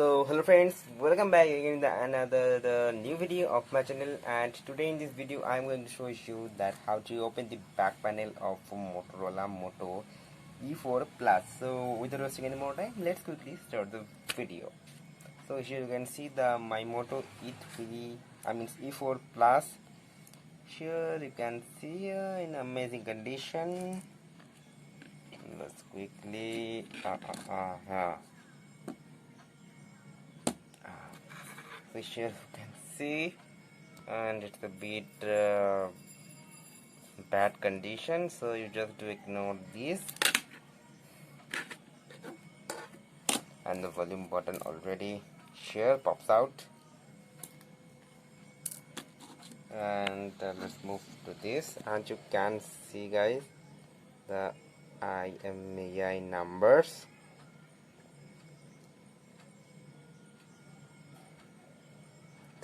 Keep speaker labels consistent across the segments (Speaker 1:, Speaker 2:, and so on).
Speaker 1: So hello friends, welcome back again in the new video of my channel. And today in this video I'm going to show you that how to open the back panel of Motorola Moto E4 Plus. So without wasting any more time, let's quickly start the video. So here you can see the my Moto E3 E4 Plus. Here you can see in amazing condition. Let's quickly so here you can see, and it's a bit bad condition, so you just do ignore this, and the volume button already here pops out. And let's move to this, and you can see guys the IMEI numbers.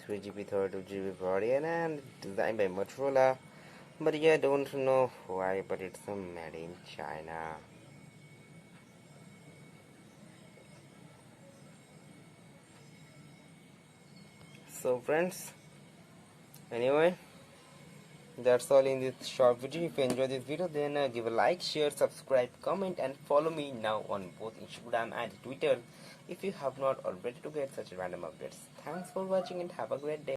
Speaker 1: GB 32GB variant and designed by Motorola, but yeah, don't know why, but it's made in China. So friends, anyway, that's all in this short video. If you enjoyed this video, then give a like, share, subscribe, comment, and follow me now on both Instagram and Twitter if you have not already to get such random updates. Thanks for watching and have a great day.